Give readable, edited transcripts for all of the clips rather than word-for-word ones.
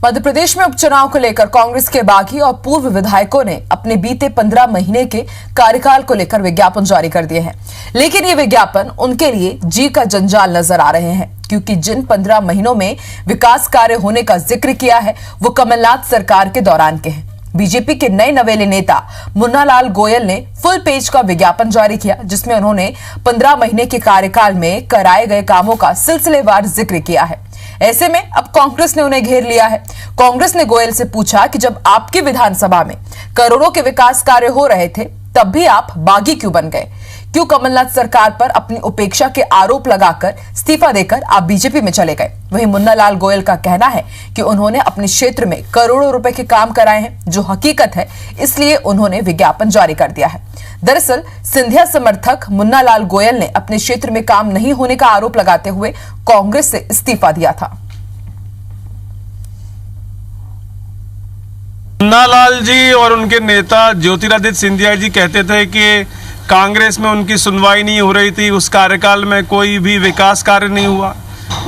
मध्य प्रदेश में उपचुनाव को लेकर कांग्रेस के बागी और पूर्व विधायकों ने अपने बीते 15 महीने के कार्यकाल को लेकर विज्ञापन जारी कर दिए हैं। लेकिन ये विज्ञापन उनके लिए जी का जंजाल नजर आ रहे हैं, क्योंकि जिन 15 महीनों में विकास कार्य होने का जिक्र किया है वो कमलनाथ सरकार के दौरान के हैं। बीजेपी के नए नवेले नेता मुन्ना लाल गोयल ने फुल पेज का विज्ञापन जारी किया, जिसमें उन्होंने 15 महीने के कार्यकाल में कराए गए कामों का सिलसिलेवार जिक्र किया है। ऐसे में अब कांग्रेस ने उन्हें घेर लिया है। कांग्रेस ने गोयल से पूछा कि जब आपकी विधानसभा में करोड़ों के विकास कार्य हो रहे थे तब भी आप बागी क्यों बन गए? क्यों कमलनाथ सरकार पर अपनी उपेक्षा के आरोप लगाकर इस्तीफा देकर आप बीजेपी में चले गए? वहीं मुन्ना लाल गोयल का कहना है कि उन्होंने अपने क्षेत्र में करोड़ों रुपए के काम कराए हैं, जो हकीकत है, इसलिए उन्होंने विज्ञापन जारी कर दिया है। दरअसल सिंधिया समर्थक मुन्ना लाल गोयल ने अपने क्षेत्र में काम नहीं होने का आरोप लगाते हुए कांग्रेस से इस्तीफा दिया था। मुन्ना लाल जी और उनके नेता ज्योतिरादित्य सिंधिया जी कहते थे कि कांग्रेस में उनकी सुनवाई नहीं हो रही थी, उस कार्यकाल में कोई भी विकास कार्य नहीं हुआ।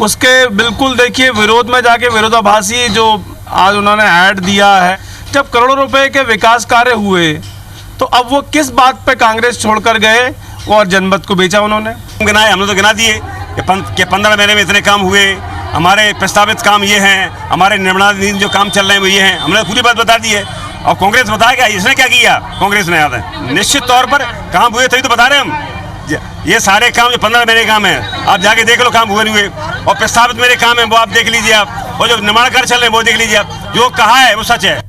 उसके बिल्कुल देखिए विरोध में जाके विरोधाभासी जो आज उन्होंने ऐड दिया है, जब करोड़ों रुपए के विकास कार्य हुए तो अब वो किस बात पे कांग्रेस छोड़कर गए और जनमत को बेचा उन्होंने? गिनाए, हमने तो गिना दिए कि 15 महीने में इतने काम हुए, हमारे प्रस्तावित काम ये हैं, हमारे निर्माणाधीन जो काम चल रहे हैं वो ये हैं, हमने पूरी बात बता दी है। और कांग्रेस बताएगा इसने क्या किया? कांग्रेस ने याद है निश्चित तौर पर काम हुए तभी तो बता रहे हम। ये सारे काम जो 15 महीने काम है, आप जाके देख लो, काम हुए नहीं हुए। और प्रस्तावित मेरे काम है वो आप देख लीजिए, आप और जो निर्माण कार्य चल रहे हैं वो देख लीजिए, आप जो कहा है वो सच है।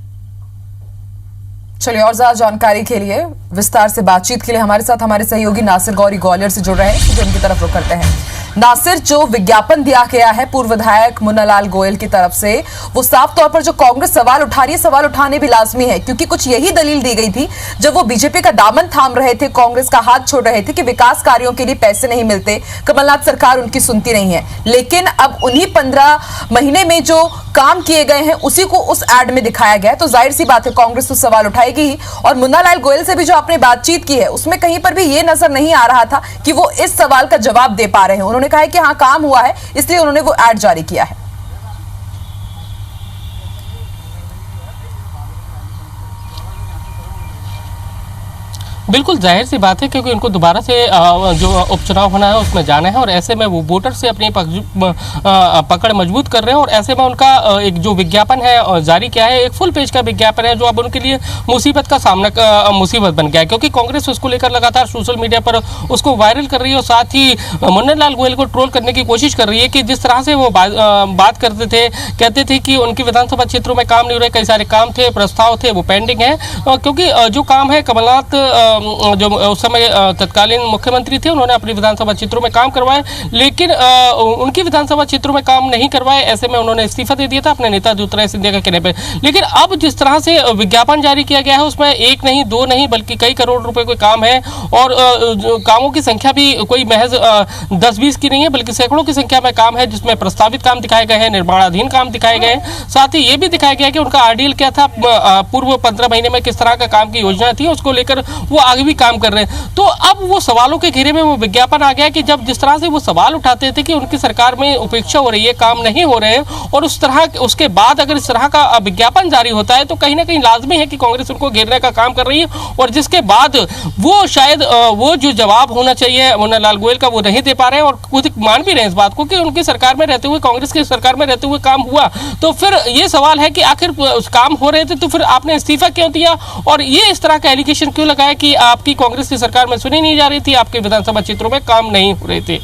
चलिए और ज्यादा जानकारी के लिए, विस्तार से बातचीत के लिए हमारे साथ हमारे सहयोगी नासिर गौरी ग्वालियर से जुड़ रहे हैं, जो उनकी तरफ रुख करते हैं। नासिर, जो विज्ञापन दिया गया है पूर्व विधायक मुन्ना लाल गोयल की तरफ से, वो साफ तौर पर जो कांग्रेस सवाल उठा रही है, सवाल उठाने भी लाजमी है, क्योंकि कुछ यही दलील दी गई थी जब वो बीजेपी का दामन थाम रहे थे, कांग्रेस का हाथ छोड़ रहे थे कि विकास कार्यों के लिए पैसे नहीं मिलते, कमलनाथ सरकार उनकी सुनती नहीं है। लेकिन अब उन्हीं 15 महीने में जो काम किए गए हैं उसी को उस एड में दिखाया गया है, तो जाहिर सी बात है कांग्रेस तो सवाल उठाएगी ही। और मुन्ना लाल गोयल से भी जो आपने बातचीत की है उसमें कहीं पर भी ये नजर नहीं आ रहा था कि वो इस सवाल का जवाब दे पा रहे हैं। उन्होंने कहा है कि हाँ, काम हुआ है, इसलिए उन्होंने वो एड जारी किया है। बिल्कुल जाहिर सी बात है, क्योंकि उनको दोबारा से जो उपचुनाव होना है उसमें जाना है और ऐसे में वो वोटर से अपनी पकड़ मजबूत कर रहे हैं। और ऐसे में उनका एक जो विज्ञापन है जारी किया है, एक फुल पेज का विज्ञापन है, जो अब उनके लिए मुसीबत का सामना मुसीबत बन गया है, क्योंकि कांग्रेस उसको लेकर लगातार सोशल मीडिया पर उसको वायरल कर रही है और साथ ही मुन्ना लाल गोयल को ट्रोल करने की कोशिश कर रही है कि जिस तरह से वो बात करते थे, कहते थे कि उनके विधानसभा क्षेत्रों में काम नहीं हो रहे, कई सारे काम थे, प्रस्ताव थे, वो पेंडिंग है, क्योंकि जो काम है कमलनाथ जो उस समय तत्कालीन मुख्यमंत्री थे, उन्होंने अपनी विधानसभा क्षेत्रों में काम करवाए, लेकिन उनकी विधानसभा क्षेत्रों में काम नहीं करवाए। ऐसे में उन्होंने इस्तीफा दे दिया था अपने नेता ज्योतिरादित्य सिंधिया के कहने पर। लेकिन अब जिस तरह से विज्ञापन जारी किया गया है उसमें एक नहीं, दो नहीं, बल्कि कई करोड़ रुपए कोई काम है और कामों की संख्या भी कोई महज 10-20 की नहीं है, बल्कि सैकड़ों की संख्या में काम है, जिसमें प्रस्तावित काम दिखाए गए हैं, निर्माणाधीन काम दिखाए गए हैं। साथ ही ये भी दिखाया गया कि उनका आइडियल क्या था, पूर्व 15 महीने में किस तरह का काम की योजना थी, उसको लेकर वो आगे भी काम कर रहे हैं। तो अब वो सवालों के घेरे में वो विज्ञापन आ गया कि जब जिस तरह से वो सवाल उठाते थे कि उनकी सरकार में उपेक्षा हो रही है, काम नहीं हो रहे हैं, और उस तरह उसके बाद अगर इस तरह का विज्ञापन जारी होता है तो कहीं ना कहीं लाजमी है कि कांग्रेस उनको घेरने का काम कर रही है। और जिसके बाद वो शायद वो जो जवाब होना चाहिए मुन्ना लाल गोयल का वो नहीं दे पा रहे हैं और खुद मान भी रहे हैं इस बात को कि उनकी सरकार में रहते हुए, कांग्रेस की सरकार में रहते हुए काम हुआ। तो फिर ये सवाल है कि आखिर काम हो रहे थे तो फिर आपने इस्तीफा क्यों दिया, और ये इस तरह का एलिगेशन क्यों लगाया कि आपकी कांग्रेस की सरकार में सुनी नहीं जा रही थी, आपके विधानसभा क्षेत्रों में काम नहीं हो रहे थे।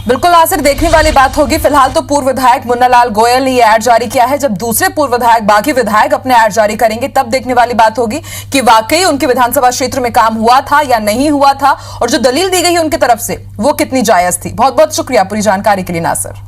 बिल्कुल नासिर, देखने वाली बात होगी। फिलहाल तो पूर्व विधायक मुन्ना लाल गोयल ने ये ऐड जारी किया है, जब दूसरे पूर्व विधायक, बागी विधायक अपने ऐड जारी करेंगे तब देखने वाली बात होगी कि वाकई उनके विधानसभा क्षेत्र में काम हुआ था या नहीं हुआ था, और जो दलील दी गई है उनकी तरफ से वो कितनी जायज थी। बहुत बहुत शुक्रिया पूरी जानकारी के लिए नासिर।